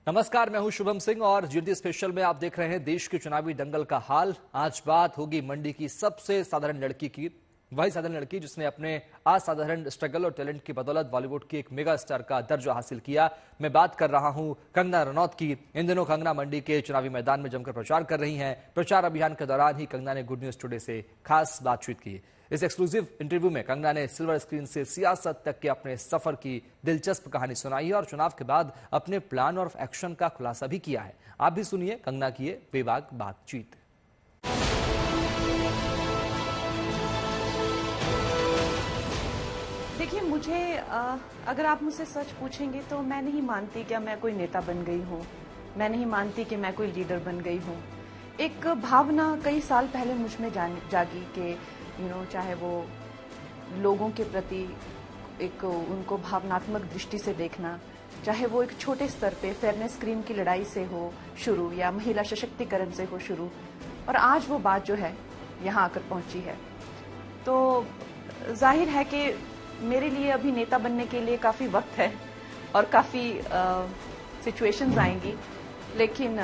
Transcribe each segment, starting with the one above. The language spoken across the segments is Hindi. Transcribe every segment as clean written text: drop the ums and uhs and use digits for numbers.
नमस्कार, मैं हूं शुभम सिंह और जीडी स्पेशल में आप देख रहे हैं देश के चुनावी दंगल का हाल। आज बात होगी मंडी की सबसे साधारण लड़की की, वही साधारण लड़की जिसने अपने असाधारण स्ट्रगल और टैलेंट की बदौलत बॉलीवुड की एक मेगा स्टार का दर्जा हासिल किया। मैं बात कर रहा हूं कंगना रनौत की। इन दिनों कंगना मंडी के चुनावी मैदान में जमकर प्रचार कर रही हैं। प्रचार अभियान के दौरान ही कंगना ने गुड न्यूज टुडे से खास बातचीत की। इस एक्सक्लूसिव इंटरव्यू में कंगना ने सिल्वर स्क्रीन से सियासत तक के अपने सफर की दिलचस्प कहानी सुनाई है और चुनाव के बाद अपने प्लान और एक्शन का खुलासा भी किया है। आप भी सुनिए कंगना की ये बेबाक बातचीत। देखिए, मुझे अगर आप मुझसे सच पूछेंगे तो मैं नहीं मानती कि मैं कोई नेता बन गई हूँ। मैं नहीं मानती कि मैं कोई लीडर बन गई हूँ। एक भावना कई साल पहले मुझ में जागी कि चाहे वो लोगों के प्रति एक उनको भावनात्मक दृष्टि से देखना, चाहे वो एक छोटे स्तर पे फेयरनेस क्रीम की लड़ाई से हो शुरू या महिला सशक्तिकरण से हो शुरू, और आज वो बात जो है यहाँ आकर पहुंची है। तो जाहिर है कि मेरे लिए अभी नेता बनने के लिए काफ़ी वक्त है और काफ़ी सिचुएशंस आएंगी, लेकिन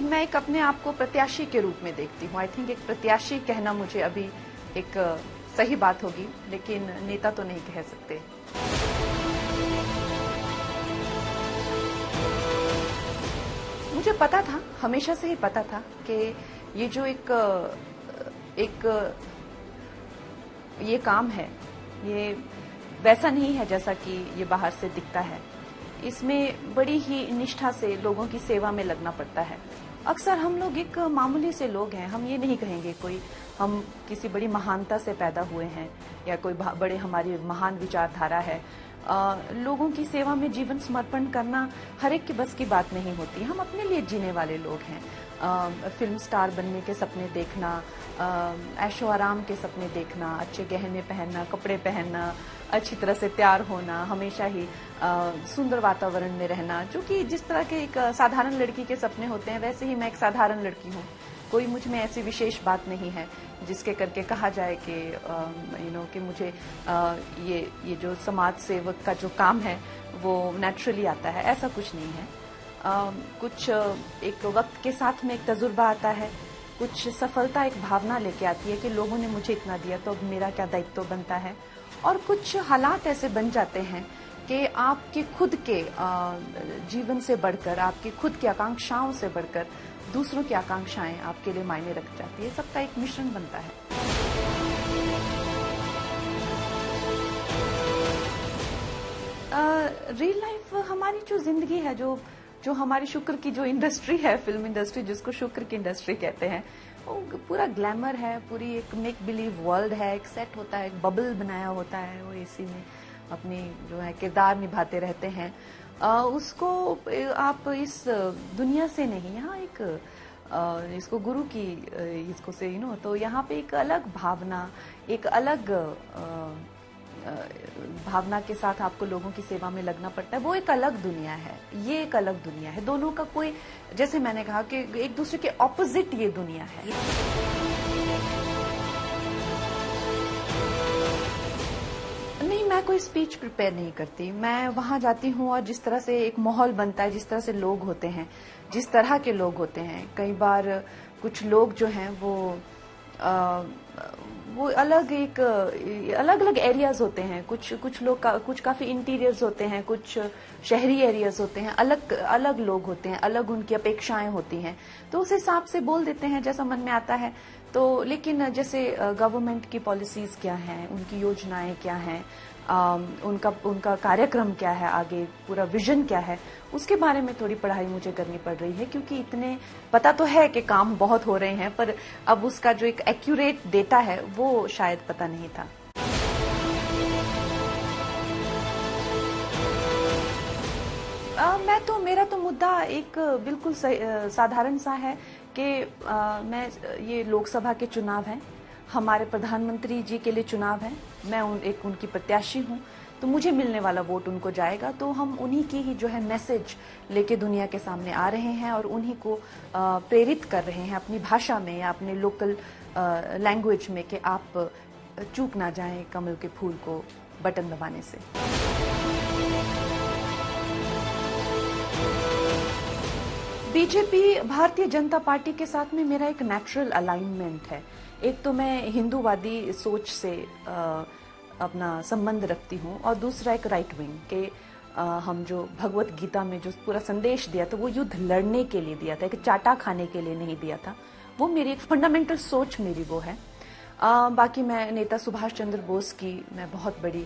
मैं एक अपने आप को प्रत्याशी के रूप में देखती हूँ। आई थिंक एक प्रत्याशी कहना मुझे अभी एक सही बात होगी, लेकिन नेता तो नहीं कह सकते। मुझे पता था, हमेशा से ही पता था कि ये जो ये काम है, ये वैसा नहीं है जैसा कि ये बाहर से दिखता है। इसमें बड़ी ही निष्ठा से लोगों की सेवा में लगना पड़ता है। अक्सर हम लोग एक मामूली से लोग हैं, हम ये नहीं कहेंगे कोई हम किसी बड़ी महानता से पैदा हुए हैं या कोई बड़े हमारी महान विचारधारा है। लोगों की सेवा में जीवन समर्पण करना हर एक के बस की बात नहीं होती। हम अपने लिए जीने वाले लोग हैं। फिल्म स्टार बनने के सपने देखना, ऐशो आराम के सपने देखना, अच्छे गहने पहनना, कपड़े पहनना, अच्छी तरह से तैयार होना, हमेशा ही सुंदर वातावरण में रहना, जो कि जिस तरह के एक साधारण लड़की के सपने होते हैं, वैसे ही मैं एक साधारण लड़की हूँ। कोई मुझ में ऐसी विशेष बात नहीं है जिसके करके कहा जाए कि कि मुझे ये जो समाज सेवक का जो काम है वो नेचुरली आता है, ऐसा कुछ नहीं है। कुछ एक वक्त के साथ में एक तजुर्बा आता है, कुछ सफलता एक भावना लेके आती है कि लोगों ने मुझे इतना दिया तो अब मेरा क्या दायित्व बनता है, और कुछ हालात ऐसे बन जाते हैं कि आपके खुद के जीवन से बढ़कर, आपकी खुद की आकांक्षाओं से बढ़कर दूसरों की आकांक्षाएं आपके लिए मायने रख जाती है। सबका एक मिश्रण बनता है। रियल लाइफ हमारी जो जिंदगी है, जो हमारी शुक्र की जो इंडस्ट्री है, फिल्म इंडस्ट्री, जिसको शुक्र की इंडस्ट्री कहते हैं, वो पूरा ग्लैमर है, पूरी एक मेक बिलीव वर्ल्ड है। एक सेट होता है, एक बबल बनाया होता है, वो एसी में अपनी जो है किरदार निभाते रहते हैं। उसको आप इस दुनिया से नहीं, यहाँ एक इसको गुरु की इसको से तो यहाँ पे एक अलग भावना, एक अलग भावना के साथ आपको लोगों की सेवा में लगना पड़ता है। वो एक अलग दुनिया है, ये एक अलग दुनिया है। दोनों का कोई, जैसे मैंने कहा कि एक दूसरे के ऑपोजिट ये दुनिया है। नहीं, मैं कोई स्पीच प्रिपेयर नहीं करती। मैं वहां जाती हूँ और जिस तरह से एक माहौल बनता है, जिस तरह से लोग होते हैं, जिस तरह के लोग होते हैं, कई बार कुछ लोग जो हैं वो अलग अलग एरियाज होते हैं। कुछ लोग कुछ काफी इंटीरियर्स होते हैं, कुछ शहरी एरियाज होते हैं, अलग लोग होते हैं, अलग उनकी अपेक्षाएं होती हैं, तो उस हिसाब से बोल देते हैं जैसा मन में आता है। तो लेकिन जैसे गवर्नमेंट की पॉलिसीज क्या हैं, उनकी योजनाएं क्या हैं, उनका कार्यक्रम क्या है, आगे पूरा विजन क्या है, उसके बारे में थोड़ी पढ़ाई मुझे करनी पड़ रही है। क्योंकि इतने पता तो है कि काम बहुत हो रहे हैं, पर अब उसका जो एक एक्यूरेट डेटा है वो शायद पता नहीं था। मेरा तो मुद्दा एक बिल्कुल साधारण सा है कि ये लोकसभा के चुनाव हैं, हमारे प्रधानमंत्री जी के लिए चुनाव है, मैं उनकी प्रत्याशी हूँ, तो मुझे मिलने वाला वोट उनको जाएगा। तो हम उन्हीं की ही जो है मैसेज लेके दुनिया के सामने आ रहे हैं और उन्हीं को प्रेरित कर रहे हैं अपनी भाषा में या अपने लोकल लैंग्वेज में कि आप चूक ना जाएं कमल के फूल को बटन दबाने से। बीजेपी भारतीय जनता पार्टी के साथ में मेरा एक नेचुरल अलाइनमेंट है। एक तो मैं हिंदूवादी सोच से अपना संबंध रखती हूँ और दूसरा एक राइट विंग के हम जो भगवत गीता में जो पूरा संदेश दिया था वो युद्ध लड़ने के लिए दिया था, एक चाटा खाने के लिए नहीं दिया था। वो मेरी एक फंडामेंटल सोच मेरी वो है। बाकी मैं नेता सुभाष चंद्र बोस की मैं बहुत बड़ी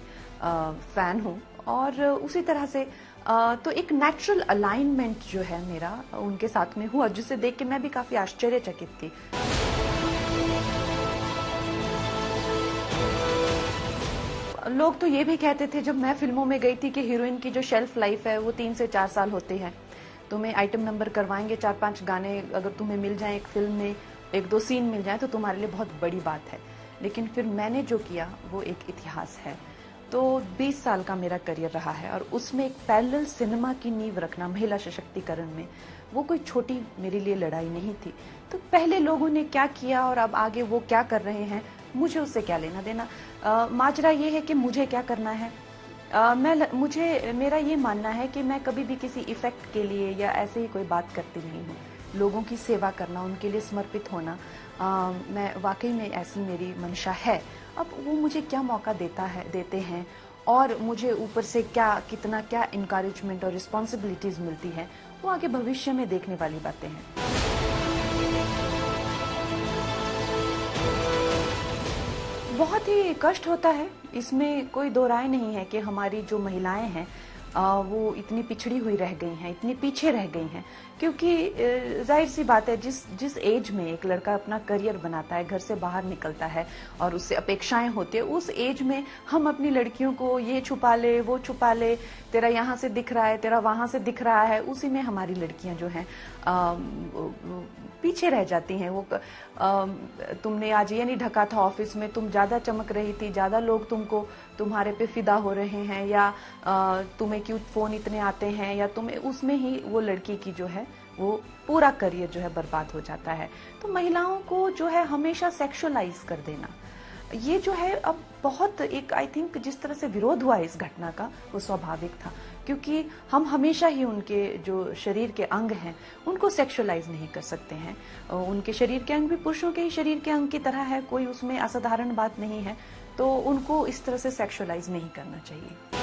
फैन हूँ और उसी तरह से तो एक नेचुरल अलाइनमेंट जो है मेरा उनके साथ में हुआ, जिसे देख के मैं भी काफी आश्चर्यचकित थी। लोग तो ये भी कहते थे जब मैं फिल्मों में गई थी कि हीरोइन की जो शेल्फ लाइफ है वो 3 से 4 साल होती है। तुम्हें आइटम नंबर करवाएंगे, 4-5 गाने अगर तुम्हें मिल जाएं एक फिल्म में, 1-2 सीन मिल जाए तो तुम्हारे लिए बहुत बड़ी बात है। लेकिन फिर मैंने जो किया वो एक इतिहास है। तो 20 साल का मेरा करियर रहा है और उसमें एक पैरेलल सिनेमा की नींव रखना महिला सशक्तिकरण में, वो कोई छोटी मेरे लिए लड़ाई नहीं थी। तो पहले लोगों ने क्या किया और अब आगे वो क्या कर रहे हैं, मुझे उससे क्या लेना देना। माजरा ये है कि मुझे क्या करना है। मेरा ये मानना है कि मैं कभी भी किसी इफेक्ट के लिए या ऐसे ही कोई बात करती नहीं हूँ। लोगों की सेवा करना, उनके लिए समर्पित होना, मैं वाकई में ऐसी मेरी मंशा है। अब वो मुझे क्या मौका देते हैं और मुझे ऊपर से कितना इनकरेजमेंट और रिस्पॉन्सिबिलिटीज मिलती है, वो आगे भविष्य में देखने वाली बातें हैं। बहुत ही कष्ट होता है, इसमें कोई दो राय नहीं है कि हमारी जो महिलाएं हैं वो इतनी पिछड़ी हुई रह गई हैं, इतनी पीछे रह गई हैं। क्योंकि जाहिर सी बात है, जिस एज में एक लड़का अपना करियर बनाता है, घर से बाहर निकलता है और उससे अपेक्षाएं होती है, उस एज में हम अपनी लड़कियों को ये छुपा ले, वो छुपा ले, तेरा यहाँ से दिख रहा है, तेरा वहां से दिख रहा है, उसी में हमारी लड़कियां जो हैं पीछे रह जाती हैं। वो तुमने आज ये नहीं ढका था ऑफिस में, तुम ज्यादा चमक रही थी, ज्यादा लोग तुम्हारे पे फिदा हो रहे हैं, या तुम्हें क्यों फोन इतने आते हैं, या तुम्हें उसमें ही वो लड़की की जो है वो पूरा करियर जो है बर्बाद हो जाता है। तो महिलाओं को जो है हमेशा सेक्सुअलाइज कर देना, ये जो है अब बहुत एक आई थिंक जिस तरह से विरोध हुआ इस घटना का वो स्वाभाविक था, क्योंकि हम हमेशा ही उनके जो शरीर के अंग हैं उनको सेक्सुअलाइज नहीं कर सकते हैं। उनके शरीर के अंग भी पुरुषों के ही शरीर के अंग की तरह है, कोई उसमें असाधारण बात नहीं है। तो उनको इस तरह से सेक्सुअलाइज नहीं करना चाहिए।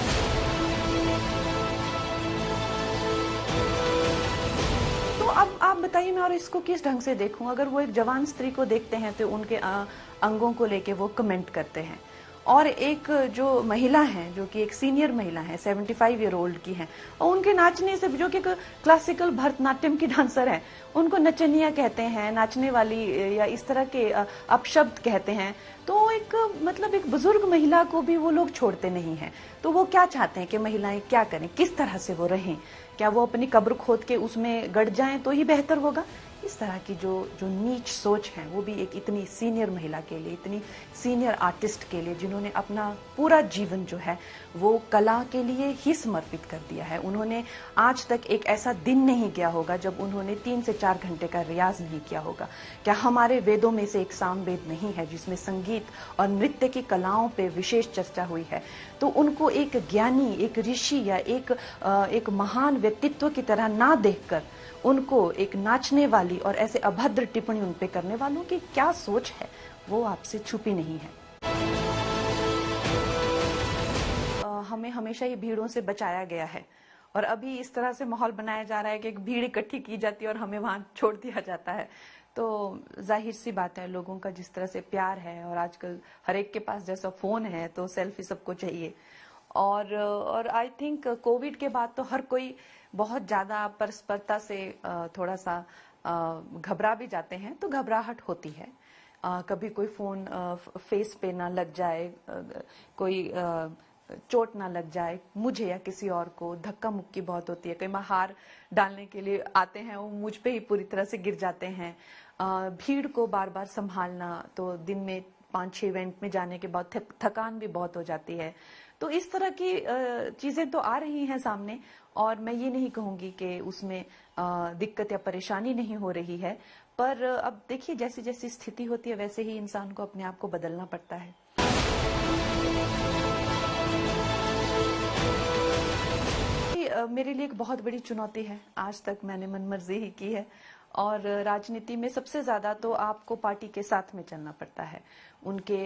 तो अब आप बताइए मैं और इसको किस ढंग से देखूं। अगर वो एक जवान स्त्री को देखते हैं तो उनके अंगों को लेके वो कमेंट करते हैं, और एक जो महिला है जो कि एक सीनियर महिला है 75 ईयर ओल्ड की है, और उनके नाचने से, जो कि क्लासिकल भरतनाट्यम की डांसर है, उनको नचनिया कहते हैं, नाचने वाली, या इस तरह के अपशब्द कहते हैं। तो एक मतलब एक बुजुर्ग महिला को भी वो लोग छोड़ते नहीं हैं। तो वो क्या चाहते हैं कि महिलाएं क्या करें, किस तरह से वो रहें, क्या वो अपनी कब्र खोद के उसमें गड़ जाएं तो ही बेहतर होगा। इस तरह की जो नीच सोच है वो भी एक इतनी सीनियर महिला के लिए, इतनी सीनियर आर्टिस्ट के लिए, जिन्होंने अपना पूरा जीवन जो है वो कला के लिए ही समर्पित कर दिया है। उन्होंने आज तक एक ऐसा दिन नहीं गया होगा जब उन्होंने 3 से 4 घंटे का रियाज नहीं किया होगा। क्या हमारे वेदों में से एक सामवेद नहीं है जिसमें संगीत और नृत्य की कलाओं पे विशेष चर्चा हुई है? तो उनको एक ज्ञानी, एक ऋषि या एक महान व्यक्तित्व की तरह ना देखकर उनको एक नाचने वाली और ऐसे अभद्र टिप्पणी उन पे करने वालों की क्या सोच है वो आपसे छुपी नहीं है। हमें हमेशा ही भीड़ों से बचाया गया है और अभी इस तरह से माहौल बनाया जा रहा है कि एक भीड़ इकट्ठी की जाती है और हमें वहां छोड़ दिया जाता है। तो जाहिर सी बात है, लोगों का जिस तरह से प्यार है, और आजकल हर एक के पास जैसा फोन है तो सेल्फी सबको चाहिए। और आई थिंक कोविड के बाद तो हर कोई बहुत ज्यादा परस्परता से थोड़ा सा घबरा भी जाते हैं, तो घबराहट होती है। कभी कोई फोन फेस पे ना लग जाए, कोई चोट ना लग जाए मुझे या किसी और को, धक्का मुक्की बहुत होती है। कई बार हार डालने के लिए आते हैं, वो मुझ पे ही पूरी तरह से गिर जाते हैं। भीड़ को बार बार संभालना, तो दिन में 5-6 इवेंट में जाने के बाद थकान भी बहुत हो जाती है। तो इस तरह की चीजें तो आ रही हैं सामने, और मैं ये नहीं कहूंगी कि उसमें दिक्कत या परेशानी नहीं हो रही है, पर अब देखिए जैसी जैसी स्थिति होती है वैसे ही इंसान को अपने आप को बदलना पड़ता है। मेरे लिए एक बहुत बड़ी चुनौती है। आज तक मैंने मनमर्जी ही की है और राजनीति में सबसे ज्यादा तो आपको पार्टी के साथ में चलना पड़ता है। उनके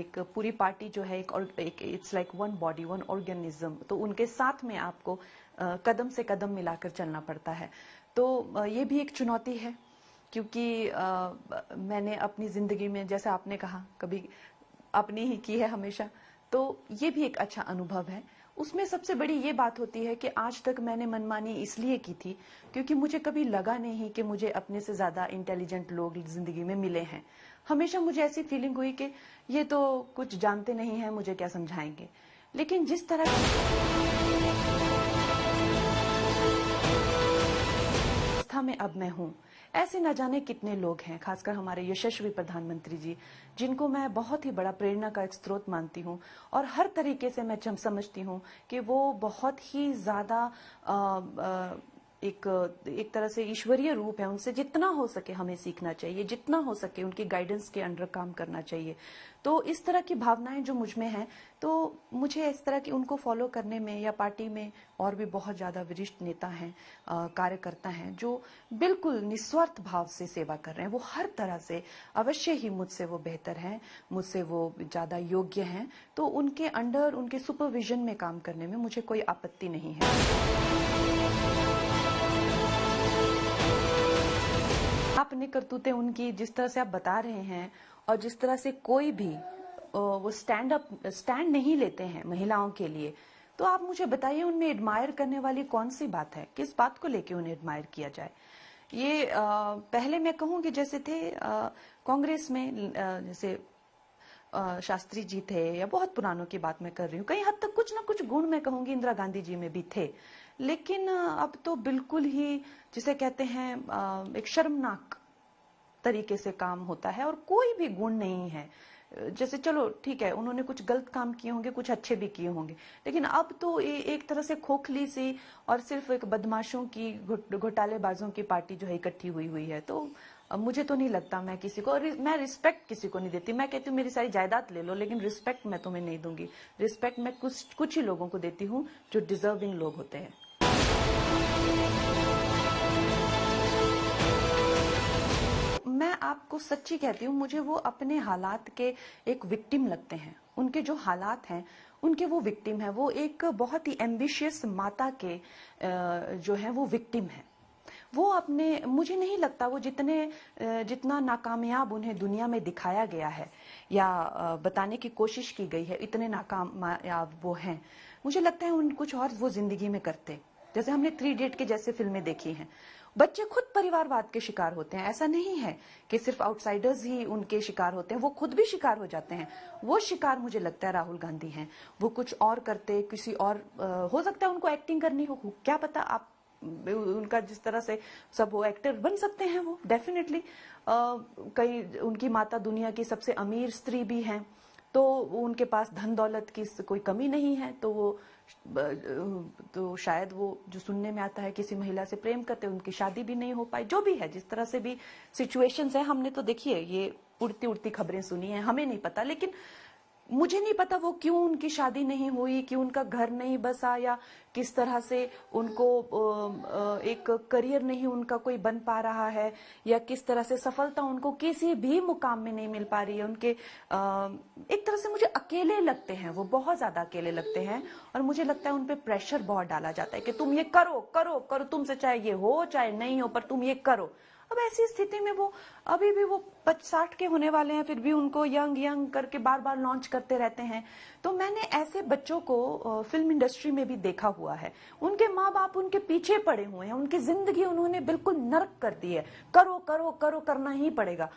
एक पूरी पार्टी जो है एक it's like one body one organism, तो उनके साथ में आपको कदम से कदम मिलाकर चलना पड़ता है। तो ये भी एक चुनौती है, क्योंकि मैंने अपनी जिंदगी में, जैसे आपने कहा, कभी अपनी ही की है हमेशा, तो ये भी एक अच्छा अनुभव है। उसमें सबसे बड़ी ये बात होती है कि आज तक मैंने मनमानी इसलिए की थी क्योंकि मुझे कभी लगा नहीं कि मुझे अपने से ज्यादा इंटेलिजेंट लोग जिंदगी में मिले हैं। हमेशा मुझे ऐसी फीलिंग हुई कि ये तो कुछ जानते नहीं है, मुझे क्या समझाएंगे। लेकिन जिस तरह अवस्था में अब मैं हूँ, ऐसे न जाने कितने लोग हैं, खासकर हमारे यशस्वी प्रधानमंत्री जी, जिनको मैं बहुत ही बड़ा प्रेरणा का एक स्रोत मानती हूँ और हर तरीके से मैं समझती हूँ कि वो बहुत ही ज्यादा एक तरह से ईश्वरीय रूप है। उनसे जितना हो सके हमें सीखना चाहिए, जितना हो सके उनकी गाइडेंस के अंडर काम करना चाहिए। तो इस तरह की भावनाएं जो मुझ में हैं, तो मुझे इस तरह की उनको फॉलो करने में, या पार्टी में और भी बहुत ज्यादा वरिष्ठ नेता हैं, कार्यकर्ता हैं, जो बिल्कुल निस्वार्थ भाव से सेवा कर रहे हैं। वो हर तरह से अवश्य ही मुझसे वो बेहतर हैं, मुझसे वो ज्यादा योग्य हैं, तो उनके अंडर, उनके सुपरविजन में काम करने में मुझे कोई आपत्ति नहीं है। आपने करतूतें उनकी जिस तरह से आप बता रहे हैं, और जिस तरह से कोई भी वो स्टैंड नहीं लेते हैं महिलाओं के लिए, तो आप मुझे बताइए उनमें एडमायर करने वाली कौन सी बात है? किस बात को लेके उन्हें एडमायर किया जाए? ये पहले मैं कहूँ कि जैसे थे कांग्रेस में, जैसे शास्त्री जी थे, या बहुत पुरानों की बात मैं कर रही हूँ, कई हद तक कुछ ना कुछ गुण मैं कहूंगी इंदिरा गांधी जी में भी थे। लेकिन अब तो बिल्कुल ही, जिसे कहते हैं, एक शर्मनाक तरीके से काम होता है और कोई भी गुण नहीं है। जैसे चलो ठीक है, उन्होंने कुछ गलत काम किए होंगे, कुछ अच्छे भी किए होंगे, लेकिन अब तो एक तरह से खोखली सी और सिर्फ एक बदमाशों की, घोटालेबाजों की पार्टी जो है इकट्ठी हुई है। तो मुझे तो नहीं लगता, मैं किसी को, मैं रिस्पेक्ट किसी को नहीं देती। मैं कहती हूँ मेरी सारी जायदाद ले लो, लेकिन रिस्पेक्ट मैं तुम्हें नहीं दूंगी। रिस्पेक्ट मैं कुछ ही लोगों को देती हूँ जो डिजर्विंग लोग होते हैं। मैं आपको सच्ची कहती हूँ, मुझे वो अपने हालात के एक विक्टिम लगते हैं। उनके जो हालात हैं, उनके वो विक्टिम है। वो एक बहुत ही एम्बिशियस माता के जो है वो विक्टिम है। वो अपने, मुझे नहीं लगता वो जितना नाकामयाब उन्हें दुनिया में दिखाया गया है या बताने की कोशिश की गई है, इतने नाकामयाब वो हैं। मुझे लगता है उन कुछ और वो जिंदगी में करते। जैसे हमने 3 इडियट के जैसे फिल्में देखी हैं, बच्चे खुद परिवारवाद के शिकार होते हैं। ऐसा नहीं है कि सिर्फ आउटसाइडर्स ही उनके शिकार होते हैं, वो खुद भी शिकार हो जाते हैं। वो शिकार मुझे लगता है राहुल गांधी हैं। वो कुछ और करते, किसी और, हो सकता है उनको एक्टिंग करनी हो, क्या पता, आप उनका जिस तरह से सब वो एक्टर बन सकते हैं, वो डेफिनेटली। कई, उनकी माता दुनिया की सबसे अमीर स्त्री भी हैं, तो उनके पास धन दौलत की कोई कमी नहीं है। तो शायद वो, जो सुनने में आता है, किसी महिला से प्रेम करते, उनकी शादी भी नहीं हो पाई। जो भी है, जिस तरह से भी सिचुएशंस है, हमने तो देखिए ये उड़ती उड़ती खबरें सुनी है, हमें नहीं पता। लेकिन मुझे नहीं पता वो क्यों उनकी शादी नहीं हुई, क्यों उनका घर नहीं बसा, या किस तरह से उनको एक करियर नहीं उनका कोई बन पा रहा है, या किस तरह से सफलता उनको किसी भी मुकाम में नहीं मिल पा रही है। उनके एक तरह से मुझे अकेले लगते हैं, वो बहुत ज्यादा अकेले लगते हैं। और मुझे लगता है उन पे प्रेशर बहुत डाला जाता है कि तुम ये करो करो करो, तुमसे चाहे ये हो चाहे नहीं हो, पर तुम ये करो। अब ऐसी स्थिति में वो अभी भी, वो 60 के होने वाले हैं, फिर भी उनको यंग करके बार बार लॉन्च करते रहते हैं। तो मैंने ऐसे बच्चों को फिल्म इंडस्ट्री में भी देखा हुआ है। उनके माँ बाप उनके पीछे पड़े हुए हैं, उनकी जिंदगी उन्होंने बिल्कुल नर्क कर दी है, करो करो करो, करना ही पड़ेगा।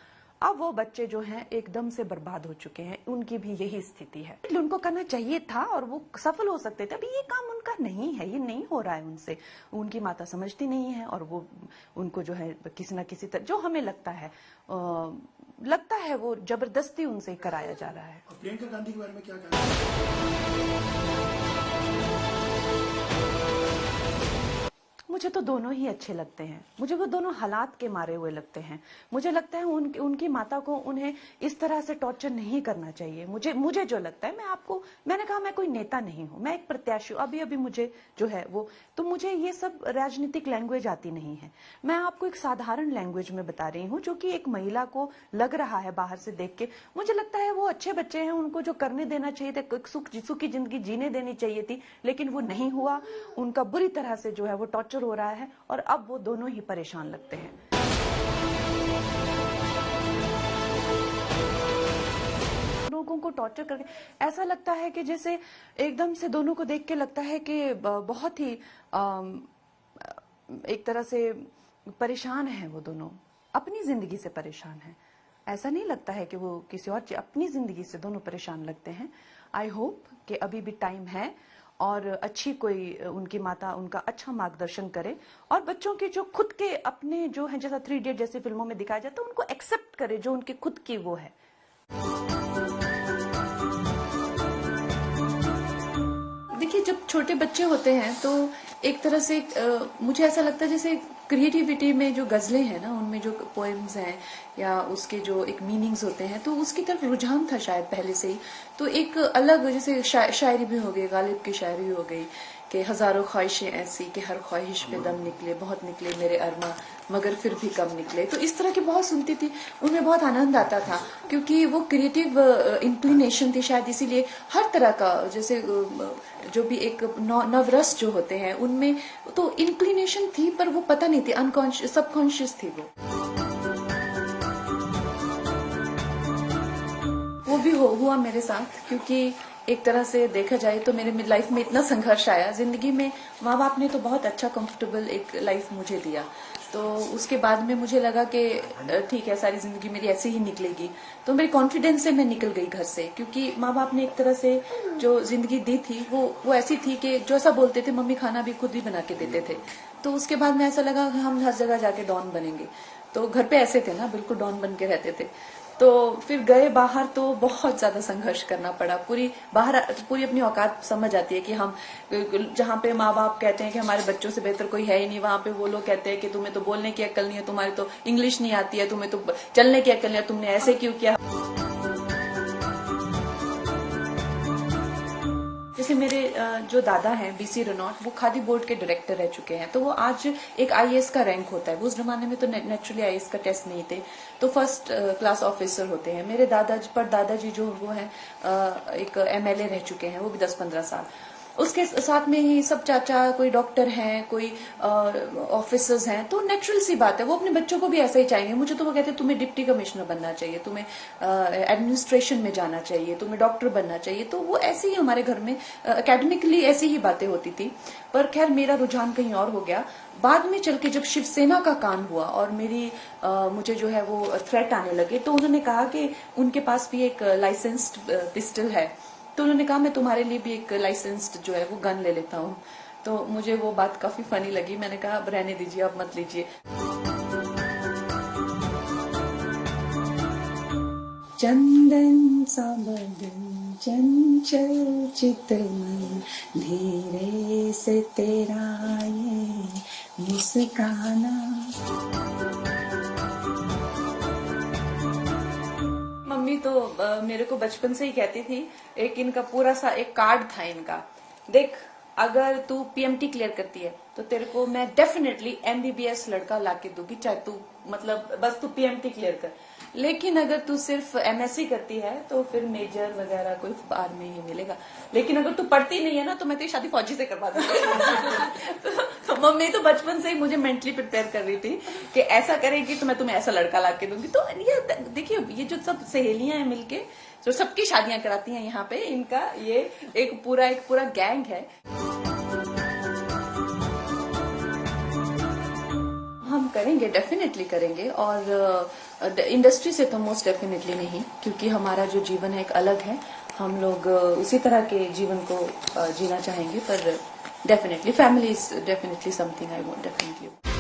अब वो बच्चे जो हैं एकदम से बर्बाद हो चुके हैं, उनकी भी यही स्थिति है। उनको करना चाहिए था और वो सफल हो सकते थे। अभी ये काम उनका नहीं है, ये नहीं हो रहा है उनसे। उनकी माता समझती नहीं है, और वो उनको जो है किसी न किसी तरह, जो हमें लगता है वो जबरदस्ती उनसे कराया जा रहा है। प्रियंका गांधी के बारे में क्या कहना है? मुझे तो दोनों ही अच्छे लगते हैं। मुझे वो दोनों हालात के मारे हुए लगते हैं। मुझे लगता है उनकी माता को उन्हें इस तरह से टॉर्चर नहीं करना चाहिए। मुझे जो लगता है, मैंने कहा मैं कोई नेता नहीं हूं, मैं एक प्रत्याशी हूं। अभी मुझे जो है वो, तो मुझे ये सब राजनीतिक लैंग्वेज आती नहीं है। मैं आपको एक साधारण लैंग्वेज में बता रही हूँ, जो कि एक महिला को लग रहा है बाहर से देख के। मुझे लगता है वो अच्छे बच्चे हैं, उनको जो करने देना चाहिए था, सुखी जिंदगी जीने देनी चाहिए थी, लेकिन वो नहीं हुआ। उनका बुरी तरह से जो है वो टॉर्चर हो रहा है और अब वो दोनों ही परेशान लगते हैं। लोगों को टॉर्चर करके ऐसा लगता है कि जैसे एकदम से दोनों को देख के लगता है कि बहुत ही एक तरह से परेशान है। वो दोनों अपनी जिंदगी से परेशान है। ऐसा नहीं लगता है कि वो किसी और अपनी जिंदगी से दोनों परेशान लगते हैं। आई होप कि अभी भी टाइम है और अच्छी कोई उनकी माता उनका अच्छा मार्गदर्शन करे और बच्चों के जो खुद के अपने जो है, जैसा 3 इडियट जैसी फिल्मों में दिखाया जाता है, उनको एक्सेप्ट करे जो उनके खुद की वो है। देखिए, जब छोटे बच्चे होते हैं तो एक तरह से मुझे ऐसा लगता है जैसे क्रिएटिविटी में जो गजलें हैं ना, उनमें जो पोएम्स हैं या उसके जो एक मीनिंग्स होते हैं, तो उसकी तरफ रुझान था शायद पहले से ही। तो एक अलग जैसे शायरी भी हो गई, गालिब की शायरी हो गई कि हजारों ख्वाहिशें ऐसी कि हर ख्वाहिश पे दम निकले, बहुत निकले मेरे अरमा मगर फिर भी कम निकले। तो इस तरह की बहुत सुनती थी, उनमें बहुत आनंद आता था क्योंकि वो क्रिएटिव इंक्लिनेशन थी शायद, इसीलिए हर तरह का जैसे जो भी एक नवरस जो होते हैं उनमें तो इंक्लिनेशन थी, पर वो पता नहीं थी, अनकॉन्शियस सबकॉन्शियस थी वो भी हुआ मेरे साथ। क्योंकि एक तरह से देखा जाए तो मेरे लाइफ में इतना संघर्ष आया जिंदगी में। माँ बाप ने तो बहुत अच्छा कंफर्टेबल एक लाइफ मुझे दिया, तो उसके बाद में मुझे लगा कि ठीक है, सारी जिंदगी मेरी ऐसे ही निकलेगी। तो मेरे कॉन्फिडेंस से मैं निकल गई घर से, क्योंकि माँ बाप ने एक तरह से जो जिंदगी दी थी वो ऐसी थी कि जो ऐसा बोलते थे, मम्मी खाना भी खुद ही बना के देते थे। तो उसके बाद में ऐसा लगा कि हम हर जगह जाके डॉन बनेंगे। तो घर पे ऐसे थे ना, बिल्कुल डॉन बन के रहते थे। तो फिर गए बाहर तो बहुत ज्यादा संघर्ष करना पड़ा। पूरी अपनी औकात समझ आती है कि हम जहाँ पे माँ बाप कहते हैं कि हमारे बच्चों से बेहतर कोई है ही नहीं, वहां पे वो लोग कहते हैं कि तुम्हें तो बोलने की अक्ल नहीं है, तुम्हारी तो इंग्लिश नहीं आती है, तुम्हें तो चलने की अक्ल नहीं है, तुमने ऐसे क्यों किया। जैसे मेरे जो दादा हैं बीसी रनौत, वो खादी बोर्ड के डायरेक्टर रह चुके हैं। तो वो आज एक आईएएस का रैंक होता है। वो उस जमाने में तो नेचुरली आईएएस का टेस्ट नहीं थे, तो फर्स्ट क्लास ऑफिसर होते हैं। मेरे दादाजी जो वो हैं एक एमएलए रह चुके हैं, वो भी 10-15 साल। उसके साथ में ही सब चाचा कोई डॉक्टर हैं, कोई ऑफिसर्स हैं। तो नेचुरल सी बात है, वो अपने बच्चों को भी ऐसा ही चाहेंगे। मुझे तो वो कहते हैं तुम्हें डिप्टी कमिश्नर बनना चाहिए, तुम्हें एडमिनिस्ट्रेशन में जाना चाहिए, तुम्हें डॉक्टर बनना चाहिए। तो वो ऐसे ही हमारे घर में एकेडमिकली ऐसी ही बातें होती थी। पर खैर मेरा रुझान कहीं और हो गया। बाद में चल के जब शिवसेना का काम हुआ और मुझे जो है वो थ्रेट आने लगे, तो उन्होंने कहा कि उनके पास भी एक लाइसेंस्ड पिस्टल है। तो उन्होंने कहा मैं तुम्हारे लिए भी एक लाइसेंस्ड जो है वो गन ले लेता हूँ। तो मुझे वो बात काफी फनी लगी। मैंने कहा अब रहने दीजिए, अब मत लीजिए। चंदन सा बदन चंचल चितवन, धीरे से तेरा ये मुस्काना। मम्मी तो मेरे को बचपन से ही कहती थी, एक इनका पूरा सा एक कार्ड था इनका, देख अगर तू पीएमटी क्लियर करती है तो तेरे को मैं डेफिनेटली एमबीबीएस लड़का लाके दूंगी, चाहे तू मतलब बस तू पीएमटी क्लियर कर। लेकिन अगर तू सिर्फ एमएससी करती है तो फिर मेजर वगैरह कोई बाद में ही मिलेगा। लेकिन अगर तू पढ़ती नहीं है ना तो मैं तेरी शादी फौजी से करवा दूंगी। तो मम्मी तो बचपन से ही मुझे मेंटली प्रिपेयर कर रही थी कि ऐसा करेगी तो मैं तुम्हें ऐसा लड़का लाके दूंगी। तो ये देखिए, ये जो सब सहेलियां हैं मिलके जो सबकी शादियां कराती हैं यहाँ पे, इनका ये एक पूरा गैंग है। हम करेंगे, डेफिनेटली करेंगे। और इंडस्ट्री से तो मोस्ट डेफिनेटली नहीं, क्योंकि हमारा जो जीवन है एक अलग है। हम लोग उसी तरह के जीवन को जीना चाहेंगे। पर definitely family is definitely something I want definitely.